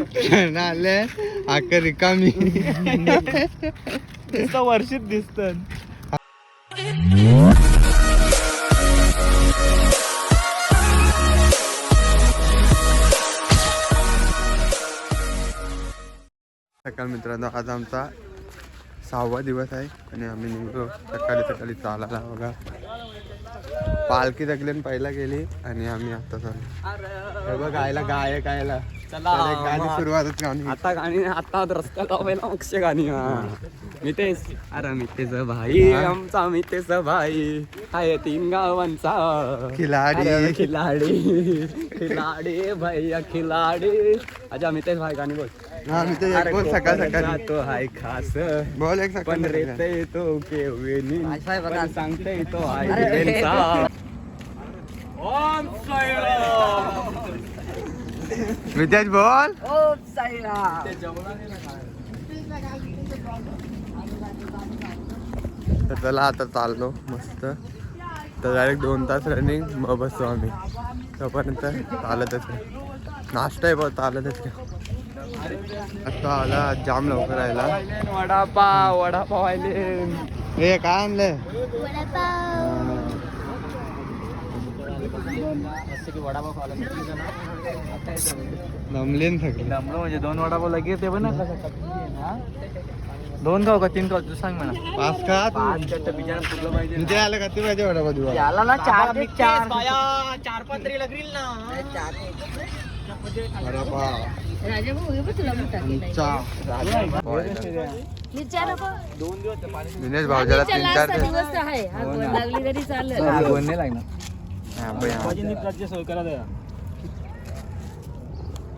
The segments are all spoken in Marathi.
आले आकर रिकामी वर्षित दिसत. सकाळ मित्रांनो, आज आमचा 6वा दिवस आहे आणि आम्ही निघलो सकाळी चालायला. बघा पालखी तकलीन पहिला गेली आणि आम्ही आता चाललो. बघ गायला गायक आयला गाणी सुरुवातच गाणी. आता गाणी आता रस्त्याला लावायला मक्ष गाणी. मितेश, अरे मितेश भाई आमचा मितेश भाई आहे 3 गावांचा खिलाडी खिलाडी खिलाडी भैया खिलाडी. अच्छा मितेश भाई गाणी बोल. हा मी ते एक बोल सकाळी तो हाय खास बोल एक पण रेते तो केवनी पण सांगते तो हाय ओम साईराम. विद्याज बोल. ओम साईराम. तर चला आता चाललो मस्त. तर डायरेक्ट 2 तास रनिंग मग बसतो आम्ही. तोपर्यंत चालतच नाश्ता आहे बहुत चालतच. आता आला जाम लवकर आला. वडापाव आले. हे काय आणलंय? जमले सगळे. जमलं म्हणजे 2 वडापाव लगेच ते पण 2 खाऊ का 3 खाऊ तू सांग मला. 5 का? बिचारा फुगलं पाहिजे. तुझे आलं का ते पाहिजे वडापाव देऊ याला ना 4 तरी लागतील ना. वडापाव दिनेश भाऊजाला 3-4 दिवस आहे लागली तरी चालेल.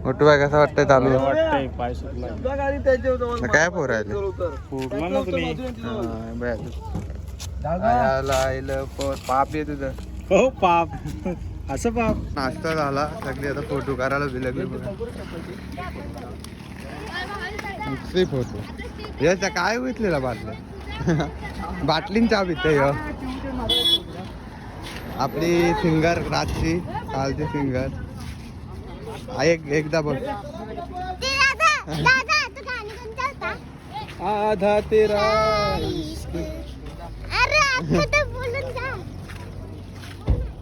मोठू बाय कसं वाटतंय चालू? पाय सुटला काय पोरायले पाप आहे तुझं. हो पाप असं पाप. नाश्ता झाला सगळे आता फोटो करायला बिलगले. नुसते फोटो याचा काय घेतलेला बाटल्या बाटलींचा भीत आपली सिंगर रात्री कालची सिंगर एकदा बघ. आधा तेरा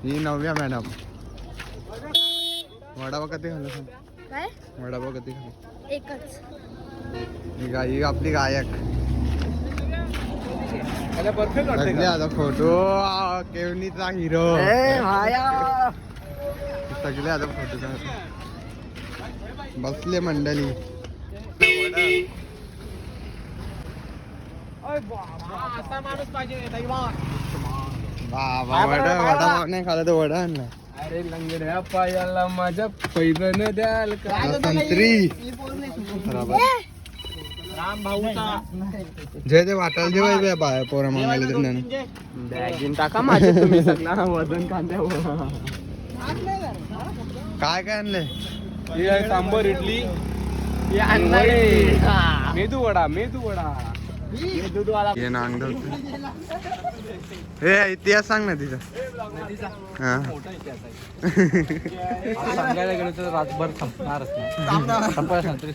ही 9व्या मॅडम. वडापाव कधी खाल्ला सांग? वडापाव कधी खाल्ला? एकच. ही आपली गायक. परफेक्ट आता फोटो केवनीचा हिरो सगळे आता फोटो बसले मंडळी. बाबा वडापाव नाही खाला तर वडा आणला. अरे लंगड्या पायाला माझ्या पैदन द्याल का संत्री राम भाऊचा जे ते वाटायला जेवाय बाय पोरा मागायला तर नाही. बॅगीन टाका माझे तुम्ही सगळा वजन कांद्यावर. काय काय आणलंय? सांबर इडली मेदू वडा ये नांगड हे इतिहास सांग ना तिचा. सांगायला गेलो तर रातभर संपणारच नाही. संपायला तरी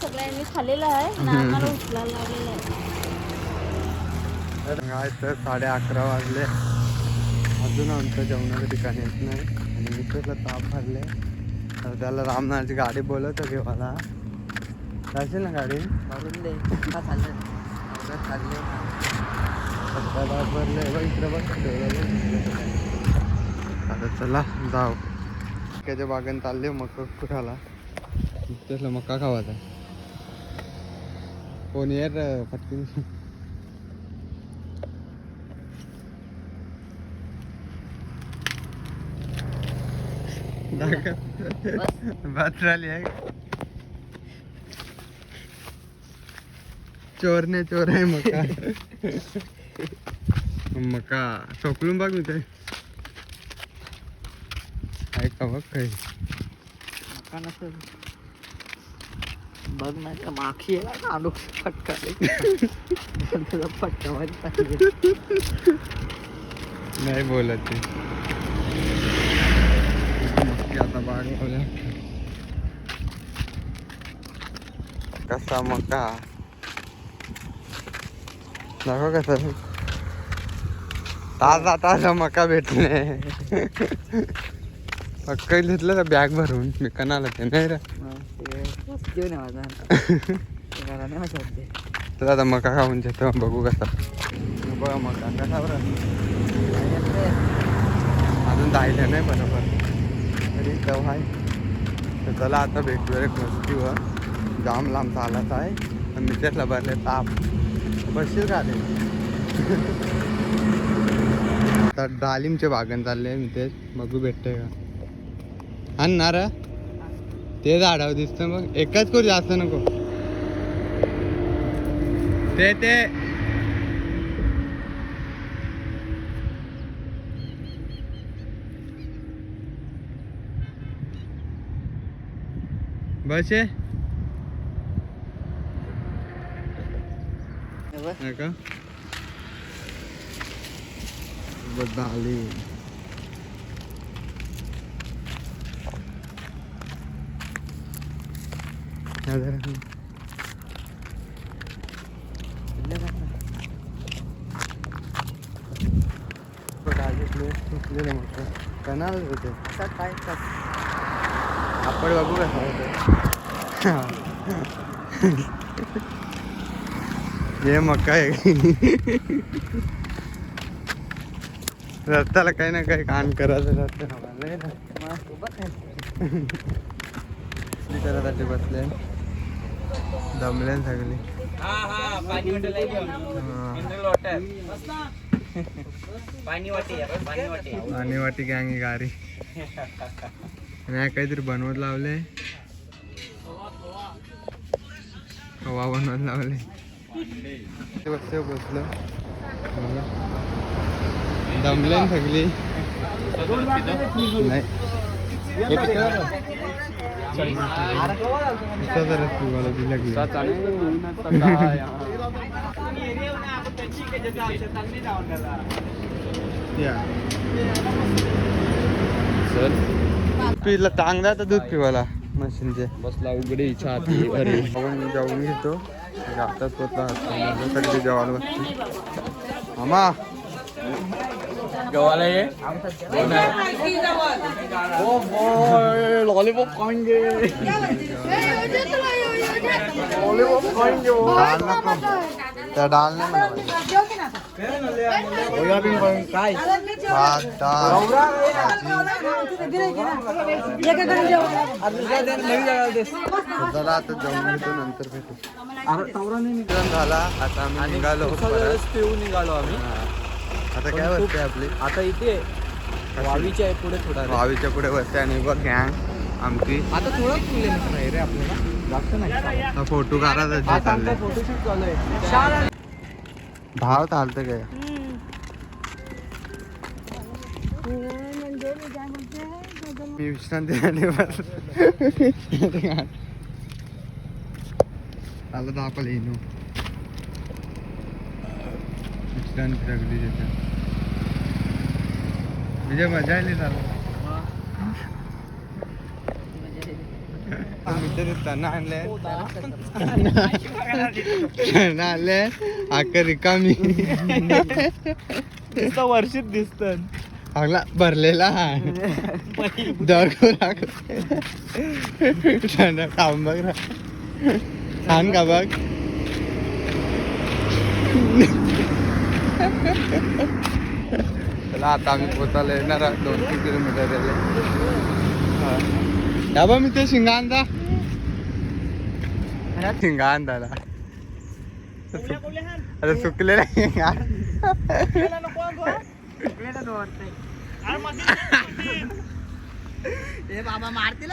सगळ्यांनी खाल्लेलं आहे ना आम्हाला उचलायला लागलेलं आहे. काय तर 11:30 वाजले अजून आमच्या जेवणाच्या ठिकाणी येत नाही. आणि मित्राला ताप भरले तर त्याला रामनाथची गाडी बोलवतो घेवायला. जाशील ना गाडी मारून दे का चाललं भरले इकडे बघ. आता चला जाऊ. मक्याच्या बागेत चालले मका कुठाला. त्याला मका खावायचा. कोण येर पटकन बात राहिली आहे. चोरने चोर आहे मका. मका चोकलून बघ मी ते काय का बघ काही बघ ना त्या माखी आहे ना आडू फटका त्याचा फटका माहिती नाही बोलत ते मक्की आता बाग लावल्या कसा मका नको कसं ताजा ताजा मका भेटले पक्क घेतलं का बॅग भरून मी कणाला ते नाही रे घेऊन ये माझा नाही माझ्या तर आता मका खाऊन घेतो बघू कसा बघा मका कसा बरं अजून राहिलं नाही बरोबर तरी चव आहे तर चला आता भेटूया एक मस्तीवर जाम लांब चालत आहे आणि मी त्यातला भरले ताप बसशील का रे आता डालिमचे बागन चालले मी तेच बघू भेटतंय का आणणार ते झाडावर दिसतं मग एकच करू जास्त नको ते बस आहे का बदली कनाल होते काय आपण बघू कसं हे मका आहे रस्त्याला काही ना काही काम करायचं करायसाठी बसले दमले सगळे पाणी वाटी गँगी गारी नाही काहीतरी बनवत लावले हवा बनवत लावले बसलो दमले सगळी नाही पिला चांगला तर दूध पिवाला मशीनचे बसला उघडी छाती अरे आपण जाऊन घेतो आताच होता सगळे जेवायला बसतो मामा गव्हाला ये लॉलीपॉप खाएंगे लॉलीपॉप खाएंगे डाल नको त्या डाल नाही काय भात डाळ चला आता जाऊन घेतो नंतर भेटू झाला आता आम्ही निघालो परत. पिऊन निघालो आम्ही आता काय बसते आपली आता इथे वावीच्या आहे पुढे थोडा वावीच्या पुढे बसते आणि बघ गँग आमची आता थोडं फुले नाही रे आपल्याला जास्त नाही फोटो काढायचा चाललंय फोटोशूट चालू आहे भाव चालतं काय मी विश्रांती झाली बस आलं तर आपल्याला येणं विश्रांती लागली त्याच्यात म्हणजे मजा आली झालं त्यांना आणले आणले आकर रिकामी वर्षित दिसतात चांगला भरलेला दर खाऊन बघ ना छान का बघ चला आता आम्ही पोचायला येणार 2-3 किलोमीटर बा मी ते शिंगा आणता शिंगा आणताला अरे सुकलेला शिंगा बाबा मारतील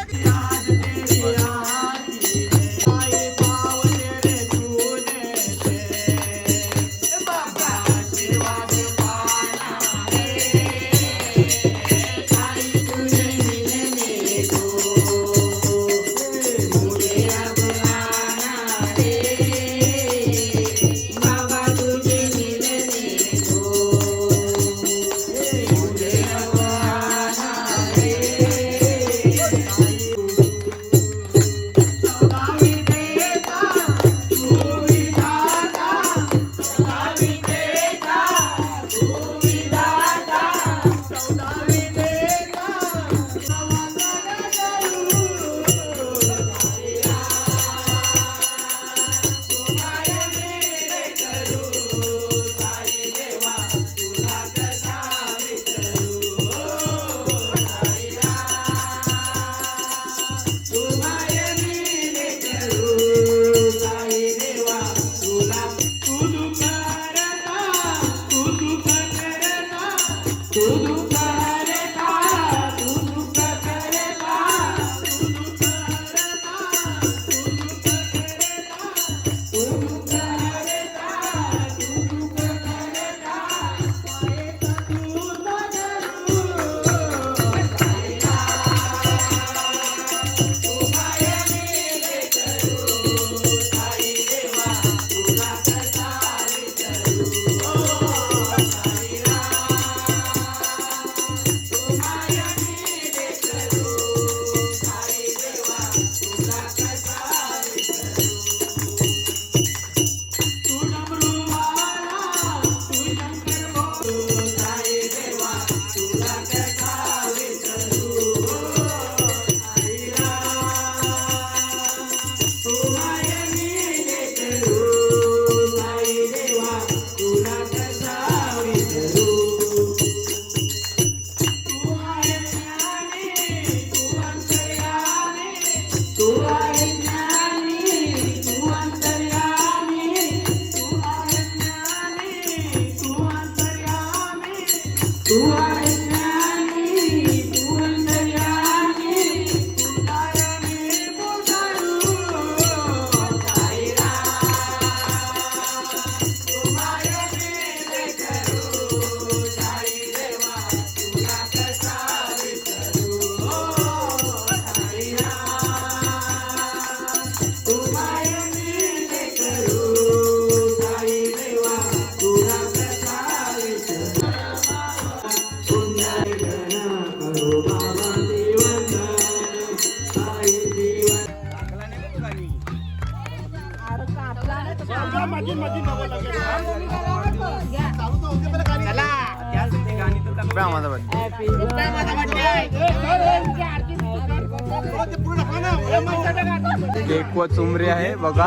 केक व चुमरी आहे बघा.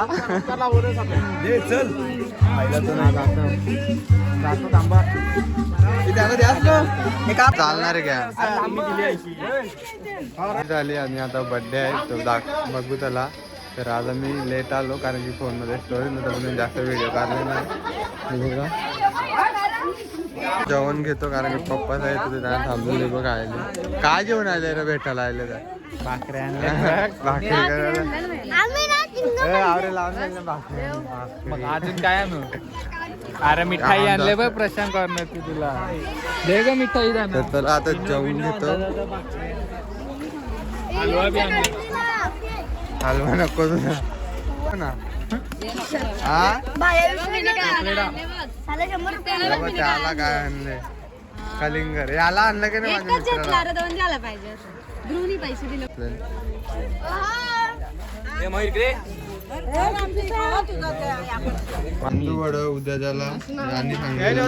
चल चालणार घ्या झाली आणि आता बर्थडे आहे तो बघू त्याला. तर आज आम्ही लेट आलो कारण की फोनमध्ये स्टोरेज नव्हतं म्हणून जास्त व्हिडिओ काढले नाही. बघा जेवण घेतो कारण की पप्पाच आहे तुझे त्यांना थांबून बघ आले. काय जेवण आले रे भेटायला आले तर भाकरी भाकरी मग अजून काय आणू? अरे मिठाई आणले बघ प्रशांत कॉर्नर तू तुला दे ग मिठाई. तर चला आता जेवून घेतो. हलवा बी आणले. हलवा नको तुला ना. त्याला काय आणले कलिंगर याला आणलं की नाही माझ्या मित्राला. तांदूळ वडं उद्या ज्याला आणि सांगितलं